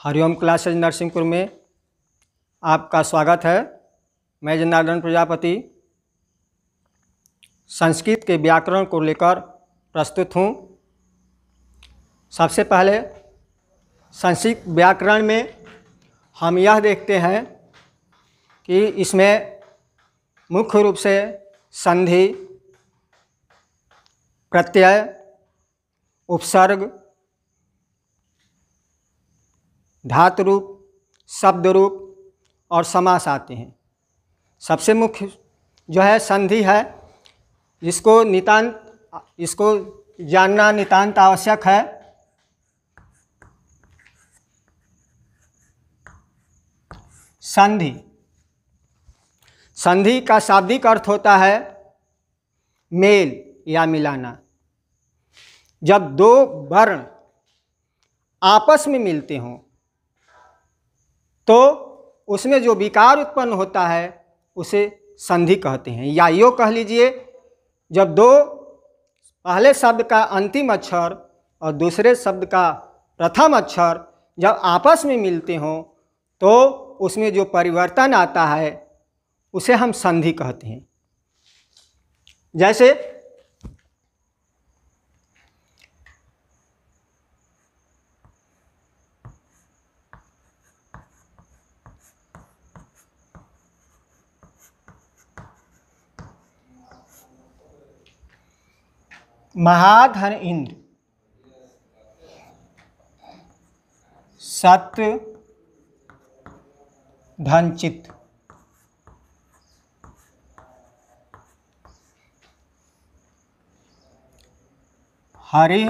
Hariom classes Narsinghpur में आपका स्वागत है। मैं जनार्दन प्रजापति संस्कृत के व्याकरण को लेकर प्रस्तुत हूँ। सबसे पहले संस्कृत व्याकरण में हम यह देखते हैं कि इसमें मुख्य रूप से संधि, प्रत्यय, उपसर्ग, धातु रूप, शब्द रूप और समास आते हैं। सबसे मुख्य जो है संधि है, इसको जानना नितांत आवश्यक है। संधि का शाब्दिक अर्थ होता है मेल या मिलाना। जब दो वर्ण आपस में मिलते हों तो उसमें जो विकार उत्पन्न होता है उसे संधि कहते हैं। या यूँ कह लीजिए, जब दो पहले शब्द का अंतिम अक्षर और दूसरे शब्द का प्रथम अक्षर जब आपस में मिलते हों तो उसमें जो परिवर्तन आता है उसे हम संधि कहते हैं। जैसे महाधन इंद्र, सत्य धन चित्त। हरि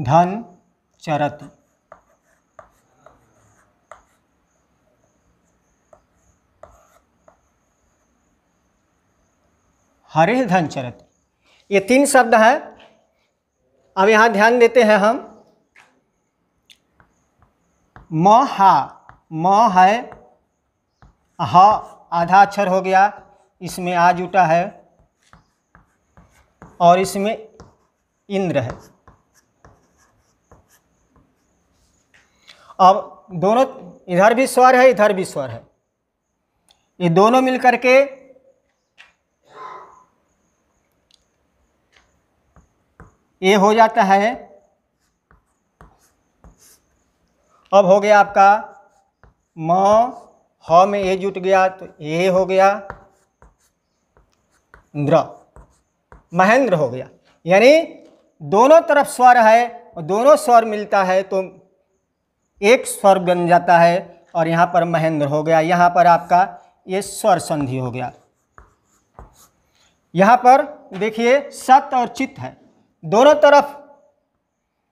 धन चरति। हरि धन चरति, ये तीन शब्द हैं। अब यहाँ ध्यान देते हैं हम। म हा, म है, ह आधा अक्षर हो गया, इसमें आ जुटा है और इसमें इंद्र है। अब दोनों, इधर भी स्वर है इधर भी स्वर है, ये दोनों मिलकर के ये हो जाता है। अब हो गया आपका म, ह में ये जुट गया तो ये हो गया द्र, महेंद्र हो गया। यानी दोनों तरफ स्वर है और दोनों स्वर मिलता है तो एक स्वर बन जाता है और यहाँ पर महेंद्र हो गया। यहाँ पर आपका ये स्वर संधि हो गया। यहाँ पर देखिए सत और चित्त है, दोनों तरफ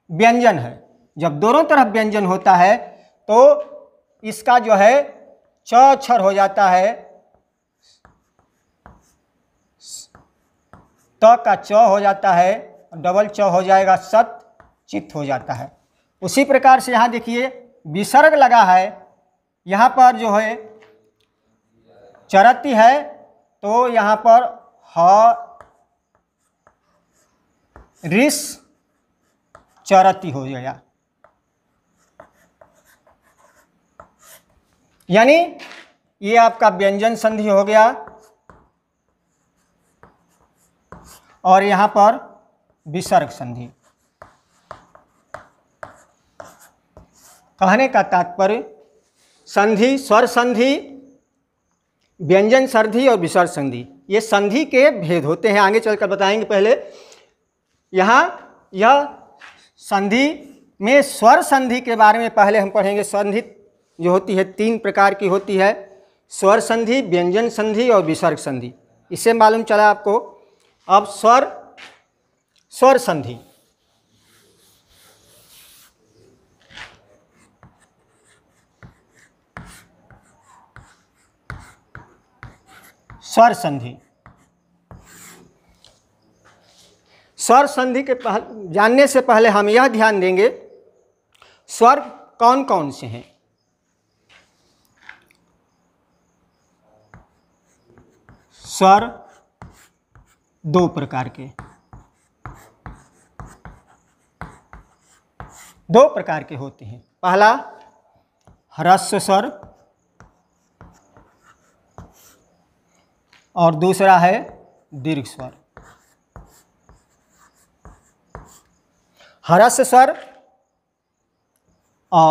व्यंजन है। जब दोनों तरफ व्यंजन होता है तो इसका जो है च अक्षर हो जाता है, त का च हो जाता है, डबल च हो जाएगा, सत चित्त हो जाता है। उसी प्रकार से यहाँ देखिए विसर्ग लगा है। यहाँ पर जो है चरति है तो यहाँ पर ह ऋष चरति हो गया। यानी ये आपका व्यंजन संधि हो गया और यहाँ पर विसर्ग संधि। कहने का तात्पर्य संधि, स्वर संधि, व्यंजन संधि और विसर्ग संधि, ये संधि के भेद होते हैं। आगे चलकर बताएंगे। पहले यहाँ यह संधि में स्वर संधि के बारे में पहले हम पढ़ेंगे। संधि जो होती है तीन प्रकार की होती है, स्वर संधि, व्यंजन संधि और विसर्ग संधि। इससे मालूम चला आपको। अब स्वर संधि, स्वर संधि, स्वर संधि के जानने से पहले हम यह ध्यान देंगे स्वर कौन कौन से हैं। स्वर दो प्रकार के, दो प्रकार के होते हैं। पहला ह्रस्व स्वर और दूसरा है दीर्घ स्वर। ह्रस्व स्वर अ,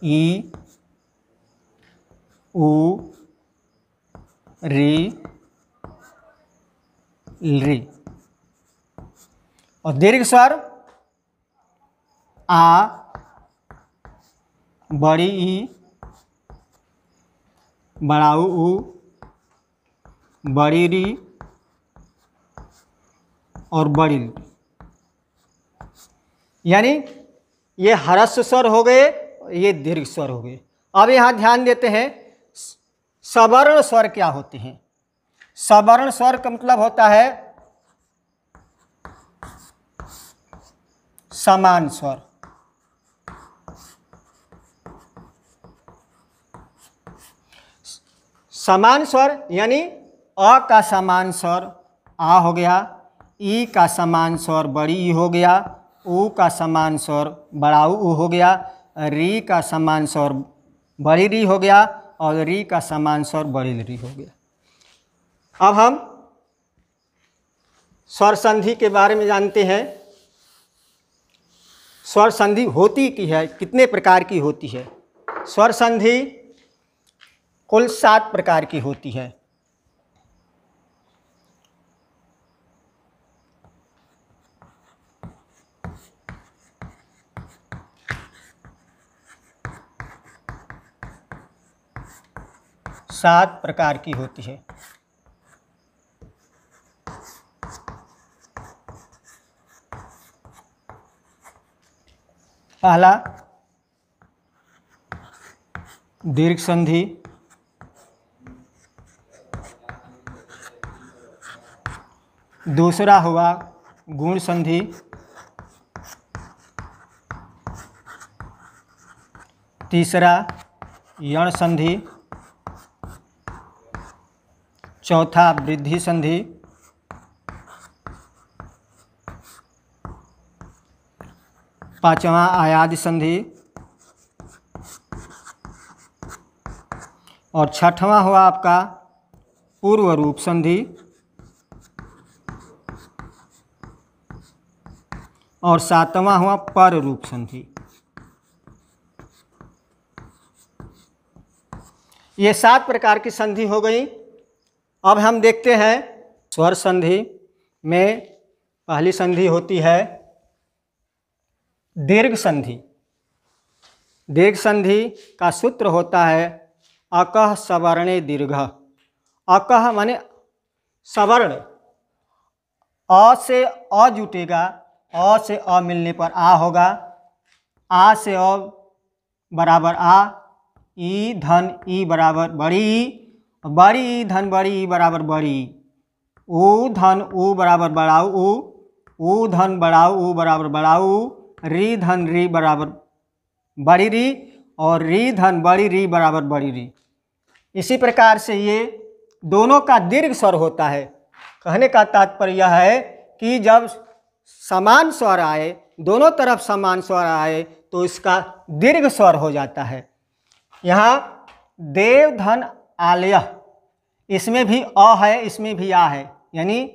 ई, उ, री, री। और दीर्घ स्वर आ, बड़ी ई, बड़ा उ, बड़ी री और बड़ी री। यानी ये ह्रस्व स्वर हो गए, ये दीर्घ स्वर हो गए। अब यहाँ ध्यान देते हैं सवर्ण स्वर क्या होते हैं। सवर्ण स्वर का मतलब होता है समान स्वर। समान स्वर यानी अ का समान स्वर आ हो गया, ई का समान स्वर बड़ी ई हो गया, उ का समान स्वर बड़ा उ हो गया, री का समान स्वर बड़ी री हो गया और री का समान स्वर बड़ी री हो गया। अब हम स्वर संधि के बारे में जानते हैं। स्वर संधि होती की है, कितने प्रकार की होती है। स्वर संधि कुल 7 प्रकार की होती है। सात प्रकार की होती है। पहला दीर्घ संधि, दूसरा हुआ गुण संधि, तीसरा यण संधि, चौथा वृद्धि संधि, पांचवा आयादी संधि और छठवां हुआ आपका पूर्व रूप संधि और सातवां हुआ पर रूप संधि। ये 7 प्रकार की संधि हो गई। अब हम देखते हैं स्वर संधि में पहली संधि होती है दीर्घ संधि। दीर्घ संधि का सूत्र होता है अकः सवर्णे दीर्घ। अकः माने सवर्ण, अ से अ जुटेगा, अ से अ मिलने पर आ होगा, आ से अ बराबर आ, ई धन ई बराबर बड़ी ई, बड़ी ई धन बड़ी ई बराबर बड़ी ई, उ धन उ बराबर बड़ा उ धन बड़ा उ बराबर बड़ा उ, री धन री बराबर बड़ी री और री धन बड़ी री बराबर बड़ी री। इसी प्रकार से ये दोनों का दीर्घ स्वर होता है। कहने का तात्पर्य यह है कि जब समान स्वर आए, दोनों तरफ समान स्वर आए तो इसका दीर्घ स्वर हो जाता है। यहाँ देव धन आलय, इसमें भी अ है, इसमें भी आ है, यानी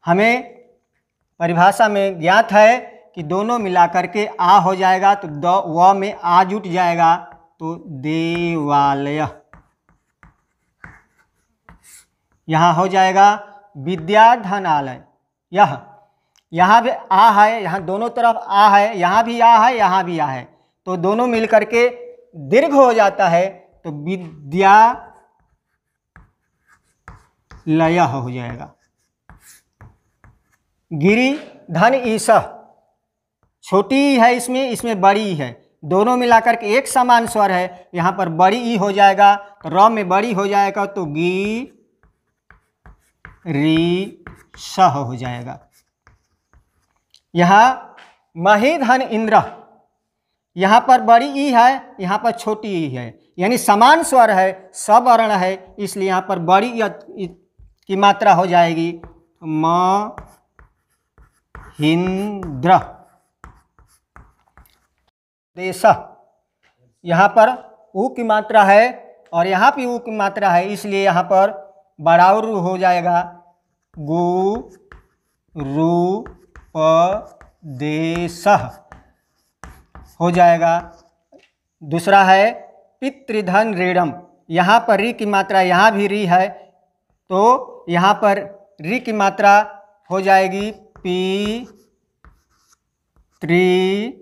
हमें परिभाषा में ज्ञात है कि दोनों मिलाकर के आ हो जाएगा तो द व में आ जुट जाएगा तो देवालय। यहाँ हो जाएगा विद्याधनालय। यहाँ भी आ है, यहाँ दोनों तरफ आ है, यहाँ भी आ है, यहाँ भी आ है, तो दोनों मिल करके दीर्घ हो जाता है तो विद्यालय हो जाएगा। गिरी धन ईश, छोटी ई है इसमें, इसमें बड़ी ई है, दोनों मिलाकर के एक समान स्वर है, यहाँ पर बड़ी ई हो जाएगा तो र में बड़ी हो जाएगा तो गी री श हो जाएगा। यहाँ मही धन इंद्र, यहाँ पर बड़ी ई है, यहाँ पर छोटी ई है, यानी समान स्वर है, सवर्ण है, इसलिए यहाँ पर बड़ी ई की मात्रा हो जाएगी म हिंद्र देश, यहाँ पर ऊ की मात्रा है और यहाँ भी ऊ की मात्रा है, इसलिए यहाँ पर बराबर हो जाएगा गु रु प देश हो जाएगा। दूसरा है पितृधन ऋणम, यहाँ पर री की मात्रा, यहाँ भी री है तो यहाँ पर री की मात्रा हो जाएगी पी त्रिरम।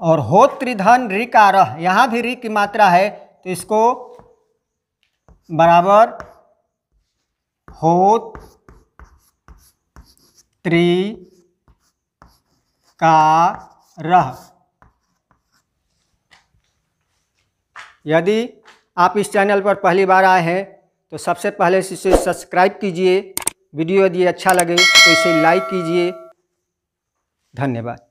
और हो त्रिधन ऋकार, यहाँ भी री की मात्रा है तो इसको बराबर हो त्रिकार। यदि आप इस चैनल पर पहली बार आए हैं तो सबसे पहले इसे सब्सक्राइब कीजिए। वीडियो यदि अच्छा लगे तो इसे लाइक कीजिए। धन्यवाद।